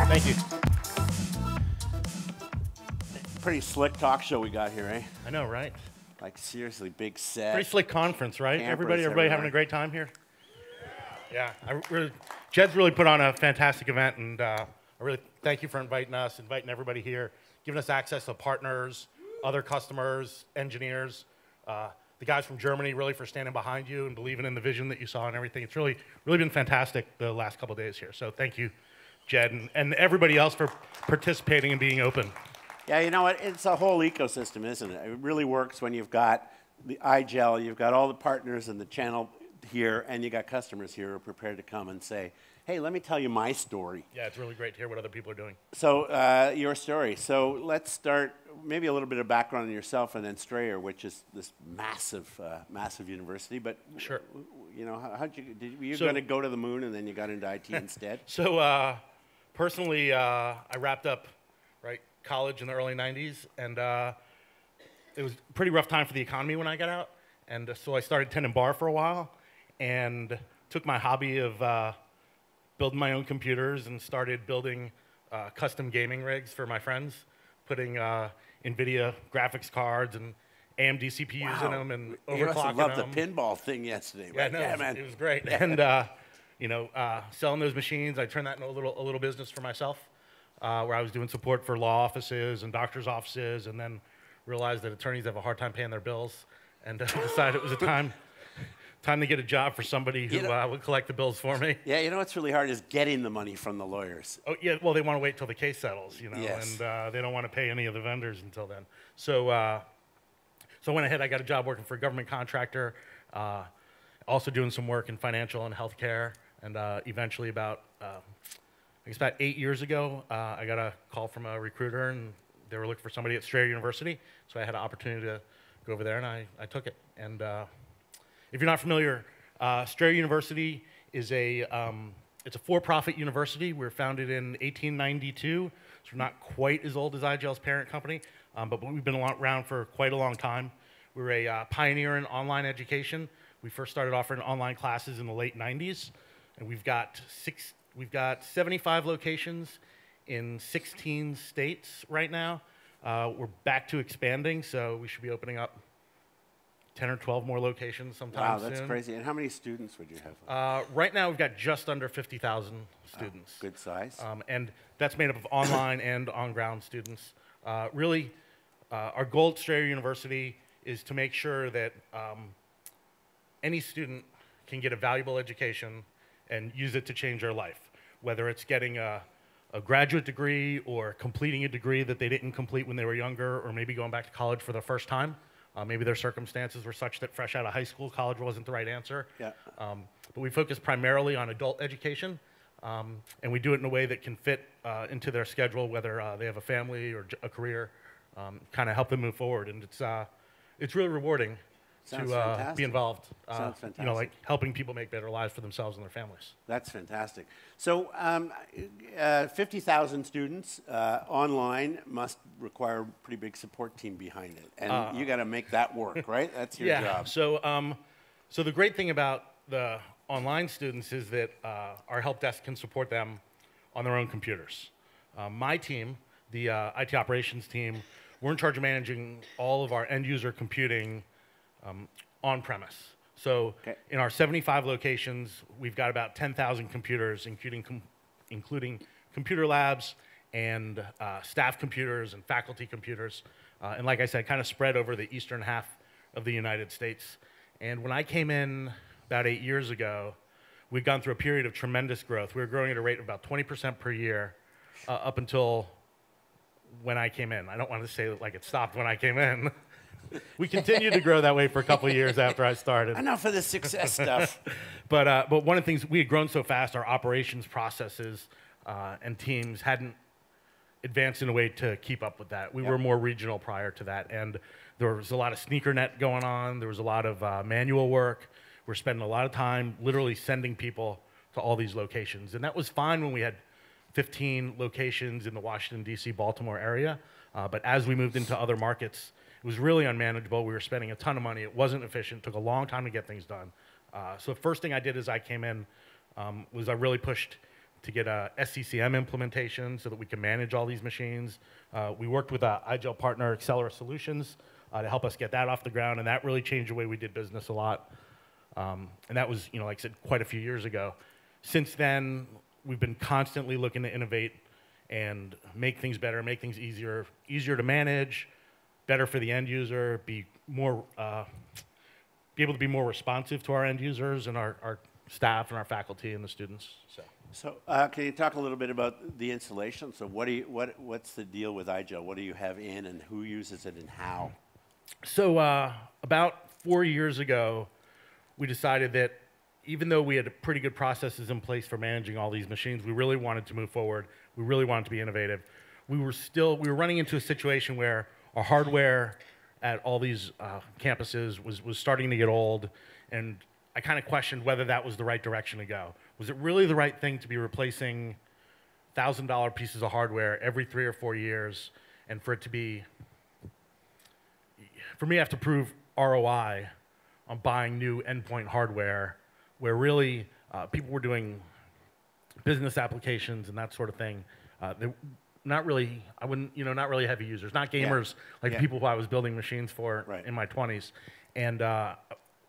Thank you. Pretty slick talk show we got here, eh? I know, right? Like seriously, big set. Pretty slick conference, right? Campers Everybody everywhere. having a great time here? Yeah. Jed's really put on a fantastic event, and I really thank you for inviting us, inviting everybody here, giving us access to partners, other customers, engineers, the guys from Germany really for standing behind you and believing in the vision that you saw and everything. It's really been fantastic the last couple of days here. So thank you, Jed, and everybody else for participating and being open. Yeah, you know what? It's a whole ecosystem, isn't it? It really works when you've got the iGel, you've got all the partners in the channel here, and you got customers here who are prepared to come and say, hey, let me tell you my story. Yeah, it's really great to hear what other people are doing. So your story. So let's start maybe a little bit of background on yourself and then Strayer, which is this massive, massive university. But sure, you know, were you going to go to the moon and then you got into IT instead? So personally, I wrapped up college in the early 90s, and it was a pretty rough time for the economy when I got out. And so I started tending bar for a while and took my hobby of building my own computers and started building custom gaming rigs for my friends, putting NVIDIA graphics cards and AMD CPUs in them and overclocking them. You must have loved the pinball thing yesterday, right? Yeah, no, man. It was great. And you know, selling those machines, I turned that into a little business for myself, where I was doing support for law offices and doctors' offices, and then realized that attorneys have a hard time paying their bills, and decided it was a time to get a job for somebody who would collect the bills for me. Yeah, you know what's really hard is getting the money from the lawyers. Oh, yeah, well, they want to wait till the case settles, you know, yes. And they don't want to pay any of the vendors until then. So I went ahead, I got a job working for a government contractor, also doing some work in financial and healthcare, and eventually about 8 years ago, I got a call from a recruiter, and they were looking for somebody at Strayer University, so I had an opportunity to go over there, and I took it. And if you're not familiar, Strayer University is it's a for-profit university. We were founded in 1892, so we're not quite as old as iGel's parent company, but we've been around for quite a long time. We're a pioneer in online education. We first started offering online classes in the late 90s, and we've got 75 locations in 16 states right now. We're back to expanding, so we should be opening up 10 or 12 more locations sometime soon. Wow, that's crazy. And how many students would you have? Right now, we've got just under 50,000 students. Good size. And that's made up of online and on-ground students. Really, our goal at Strayer University is to make sure that any student can get a valuable education and use it to change their life, whether it's getting a graduate degree or completing a degree that they didn't complete when they were younger, or maybe going back to college for the first time. Maybe their circumstances were such that fresh out of high school, college wasn't the right answer. Yeah. But we focus primarily on adult education, and we do it in a way that can fit into their schedule, whether they have a family or a career, kind of help them move forward. And it's really rewarding to be involved, Sounds fantastic. you know, like helping people make better lives for themselves and their families. That's fantastic. So 50,000 students online must require a pretty big support team behind it. And you got to make that work, right? That's your job. So the great thing about the online students is that our help desk can support them on their own computers. My team, the IT operations team, we're in charge of managing all of our end user computing on-premise. So in our 75 locations, we've got about 10,000 computers, including computer labs and staff computers and faculty computers. And like I said, kind of spread over the eastern half of the United States. And when I came in about 8 years ago, we'd gone through a period of tremendous growth. We were growing at a rate of about 20% per year up until when I came in. I don't want to say like it stopped when I came in. We continued to grow that way for a couple of years after I started. Enough of the success stuff. But one of the things, we had grown so fast, our operations processes and teams hadn't advanced in a way to keep up with that. We were more regional prior to that, and there was a lot of sneaker net going on. There was a lot of manual work. We're spending a lot of time literally sending people to all these locations, and that was fine when we had 15 locations in the Washington, D.C., Baltimore area. But as we moved into other markets, it was really unmanageable. We were spending a ton of money. It wasn't efficient. It took a long time to get things done. So the first thing I did as I came in was I really pushed to get a SCCM implementation so that we can manage all these machines. We worked with an iGel partner, Accelera Solutions, to help us get that off the ground, and that really changed the way we did business a lot. And that was, like I said, quite a few years ago. Since then, we've been constantly looking to innovate and make things better, make things easier to manage, better for the end user, be able to be more responsive to our end users and our staff and our faculty and the students. So can you talk a little bit about the installation? So what's the deal with iGel? What do you have in, and who uses it, and how? So about 4 years ago, we decided that even though we had pretty good processes in place for managing all these machines, we really wanted to move forward. We really wanted to be innovative. We were running into a situation where our hardware at all these campuses was starting to get old, and I kind of questioned whether that was the right direction to go. Was it really the right thing to be replacing $1,000 pieces of hardware every 3 or 4 years, and for me to have to prove ROI on buying new endpoint hardware, where really people were doing business applications and that sort of thing. They're not really, not really heavy users, not gamers like the people who I was building machines for in my 20s. And I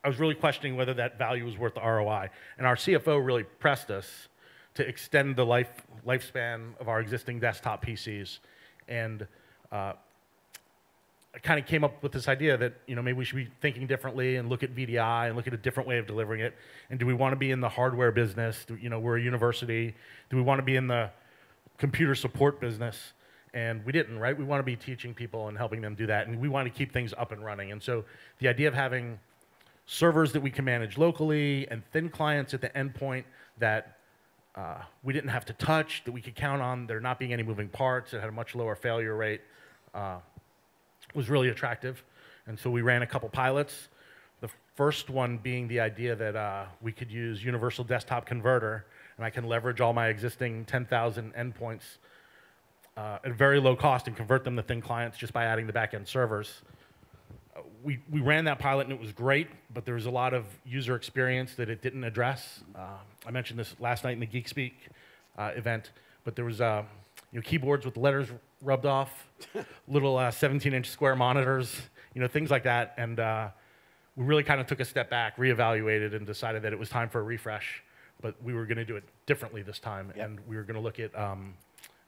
was really questioning whether that value was worth the ROI. And our CFO really pressed us to extend the lifespan of our existing desktop PCs. And I kind of came up with this idea that maybe we should be thinking differently and look at VDI and look at a different way of delivering it. And do we want to be in the hardware business? We're a university. Do we want to be in the computer support business? And we didn't, right? We want to be teaching people and helping them do that, and we want to keep things up and running. And so the idea of having servers that we can manage locally and thin clients at the endpoint that we didn't have to touch, that we could count on there not being any moving parts, that had a much lower failure rate, was really attractive. And so we ran a couple pilots. The first one being the idea that we could use Universal Desktop Converter, and I can leverage all my existing 10,000 endpoints at a very low cost and convert them to thin clients just by adding the back-end servers. We ran that pilot, and it was great, but there was a lot of user experience that it didn't address. I mentioned this last night in the Geek Speak event, but there was keyboards with the letters rubbed off, little 17-inch square monitors, things like that. And we really kind of took a step back, reevaluated, and decided that it was time for a refresh. But we were going to do it differently this time, and we were going to look at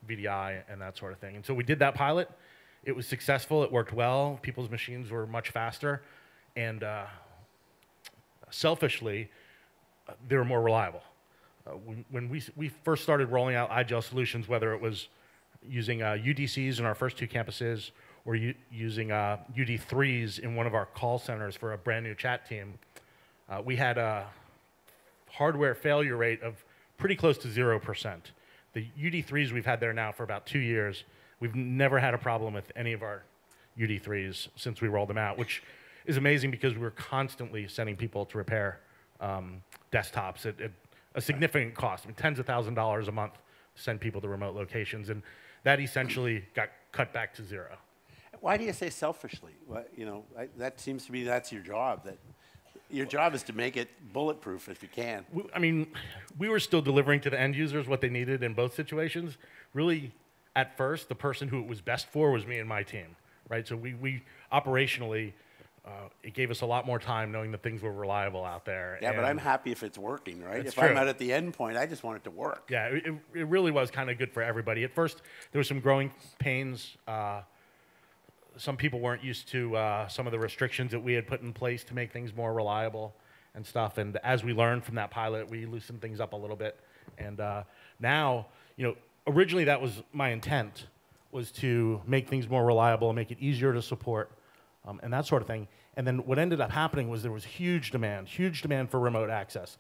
VDI and that sort of thing. And so we did that pilot. It was successful. It worked well. People's machines were much faster, and selfishly, they were more reliable. When we first started rolling out iGel solutions, whether it was using UDCs in our first 2 campuses or using UD3s in one of our call centers for a brand new chat team, we had a hardware failure rate of pretty close to 0%. The UD3s we've had there now for about 2 years, we've never had a problem with any of our UD3s since we rolled them out, which is amazing because we were constantly sending people to repair desktops at a significant cost. I mean, tens of thousands of dollars a month to send people to remote locations, and that essentially got cut back to 0. Why do you say selfishly? That seems to me that's your job. That your job is to make it bulletproof if you can. We were still delivering to the end users what they needed in both situations. Really, at first, the person who it was best for was me and my team, right? So we operationally, it gave us a lot more time knowing that things were reliable out there. Yeah, but I'm happy if it's working, right? If true. I'm out at the end point, I just want it to work. Yeah, it really was kind of good for everybody. At first, there were some growing pains. Some people weren't used to some of the restrictions that we had put in place to make things more reliable and stuff. And as we learned from that pilot, we loosened things up a little bit. And now, originally that was my intent, was to make things more reliable and make it easier to support and that sort of thing. And then what ended up happening was there was huge demand for remote access.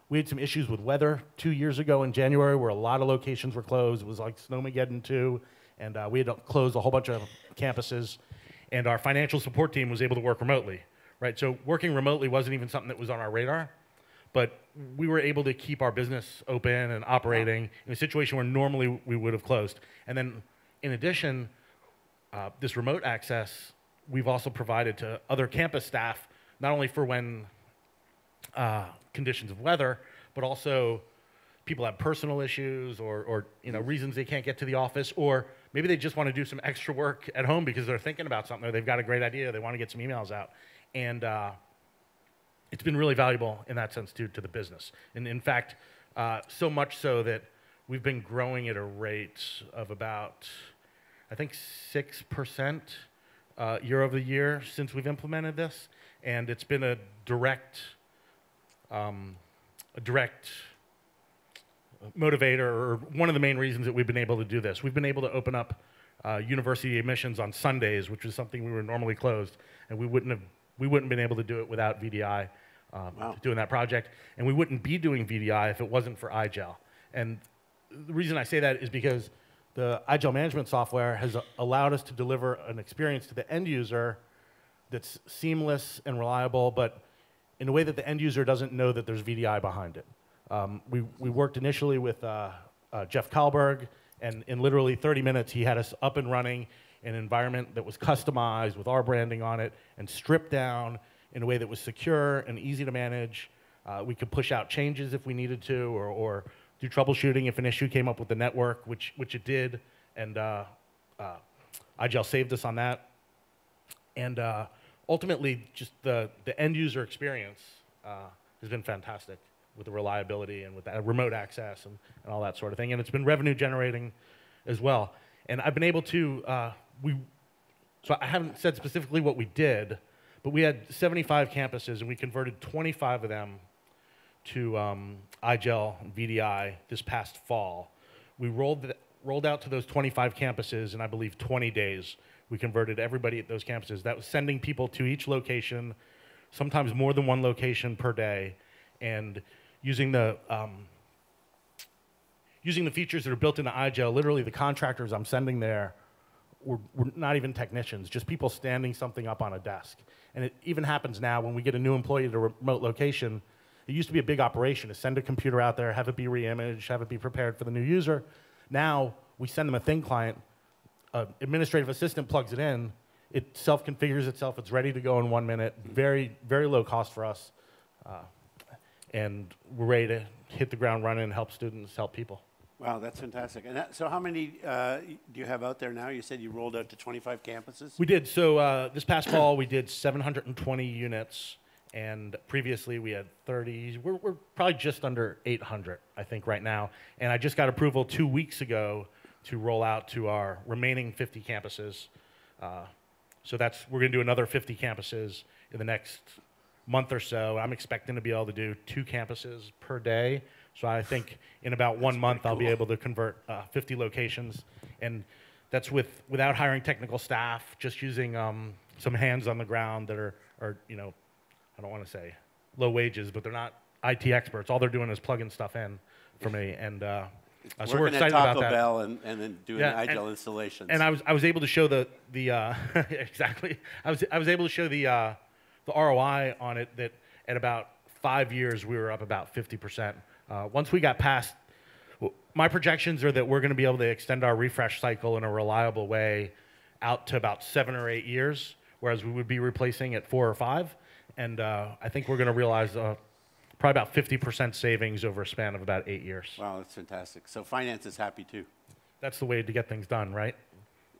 We had some issues with weather 2 years ago in January where a lot of locations were closed. It was like Snowmageddon 2. And we had to close a whole bunch of campuses, and our financial support team was able to work remotely, right? So working remotely wasn't even something that was on our radar, but we were able to keep our business open and operating in a situation where normally we would have closed. And then, in addition, this remote access we've also provided to other campus staff, not only for when conditions of weather, but also people have personal issues or reasons they can't get to the office, or maybe they just want to do some extra work at home because they're thinking about something, or they've got a great idea, they want to get some emails out. And it's been really valuable in that sense too to the business. And in fact, so much so that we've been growing at a rate of about, I think, 6% year over year since we've implemented this. And it's been a direct motivator, or one of the main reasons that we've been able to do this. We've been able to open up university admissions on Sundays, which is something we were normally closed, and we wouldn't have been able to do it without VDI doing that project, and we wouldn't be doing VDI if it wasn't for iGel. And the reason I say that is because the iGel management software has allowed us to deliver an experience to the end user that's seamless and reliable, but in a way that the end user doesn't know that there's VDI behind it. We worked initially with Jeff Kalberg, and in literally 30 minutes, he had us up and running in an environment that was customized with our branding on it and stripped down in a way that was secure and easy to manage. We could push out changes if we needed to, or do troubleshooting if an issue came up with the network, which it did, and iGel saved us on that. And ultimately, just the end user experience has been fantastic with the reliability and with that remote access and all that sort of thing. And it's been revenue generating as well. And I've been able to, so I haven't said specifically what we did, but we had 75 campuses and we converted 25 of them to iGel and VDI this past fall. We rolled out to those 25 campuses in, I believe, 20 days. We converted everybody at those campuses. That was sending people to each location, sometimes more than one location per day, and using the features that are built into iGel. Literally, the contractors I'm sending there were not even technicians, just people standing something up on a desk. And it even happens now when we get a new employee at a remote location. It used to be a big operation to send a computer out there, have it be re-imaged, have it be prepared for the new user. Now, we send them a thin client, an administrative assistant plugs it in, it self-configures itself, it's ready to go in 1 minute, very, very low cost for us. And we're ready to hit the ground running and help students, help people. Wow, that's fantastic. And so how many do you have out there now? You said you rolled out to 25 campuses? We did. So this past fall, we did 720 units. And previously, we had 30. We're probably just under 800, I think, right now. And I just got approval 2 weeks ago to roll out to our remaining 50 campuses. So we're going to do another 50 campuses in the next month or so. I'm expecting to be able to do 2 campuses per day. So I think in about 1 month, I'll be able to convert 50 locations. And that's without hiring technical staff, just using some hands on the ground that are I don't want to say low wages, but they're not IT experts. All they're doing is plugging stuff in for me. And so we're excited about that. Working at Taco Bell and then doing iGel installations. And I was able to show the exactly. I was able to show the ROI on it, that at about 5 years we were up about 50%. Once we got past, my projections are that we're going to be able to extend our refresh cycle in a reliable way out to about 7 or 8 years, whereas we would be replacing at 4 or 5. And I think we're going to realize probably about 50% savings over a span of about 8 years. Wow, that's fantastic. So finance is happy too. That's the way to get things done, right?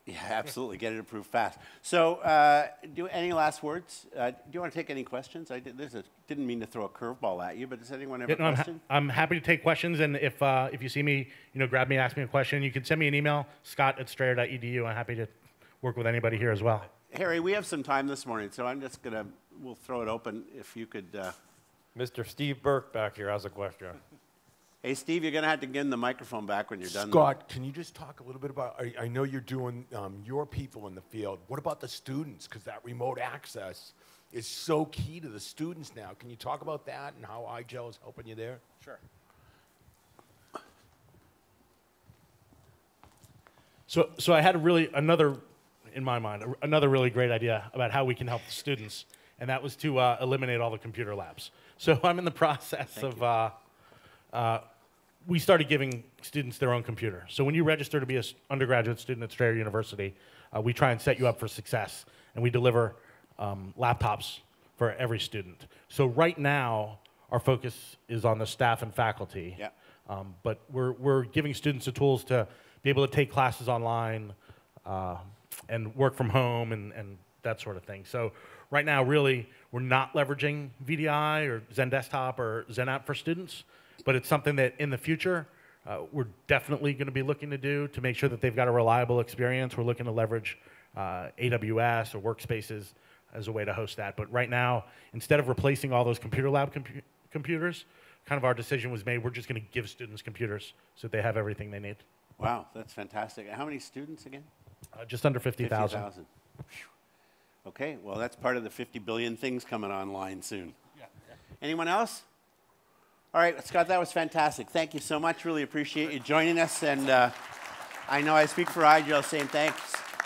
Yeah, absolutely. Get it approved fast. So any last words? Do you want to take any questions? Didn't mean to throw a curveball at you, but does anyone have a question? I'm happy to take questions. And if you see me, grab me, ask me a question. You can send me an email, scott@strayer.edu. I'm happy to work with anybody here as well. Harry, we have some time this morning, so we'll throw it open if you could. Mr. Steve Burke back here has a question. Hey, Steve, you're going to have to give him the microphone back when you're done. Scott, can you just talk a little bit about, I know you're doing your people in the field. What about the students? Because that remote access is so key to the students now. Can you talk about that and how iGel is helping you there? Sure. So I had in my mind, another really great idea about how we can help the students, and that was to eliminate all the computer labs. So I'm in the process we started giving students their own computer. So when you register to be an undergraduate student at Strayer University, we try and set you up for success, and we deliver laptops for every student. So right now, our focus is on the staff and faculty. Yeah. But we're giving students the tools to be able to take classes online and work from home and that sort of thing. So right now, really, we're not leveraging VDI or Zen Desktop or Zen App for students, but it's something that in the future, we're definitely going to be looking to do to make sure that they've got a reliable experience. We're looking to leverage AWS or workspaces as a way to host that. But right now, instead of replacing all those computer lab computers, kind of our decision was made, we're just going to give students computers so that they have everything they need. Wow, that's fantastic. How many students again? Just under 50,000. 50,000. Okay, well, that's part of the 50 billion things coming online soon. Yeah. Anyone else? All right, Scott, that was fantastic. Thank you so much. Really appreciate you joining us. And I know I speak for iGel saying thanks.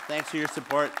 Thanks for your support.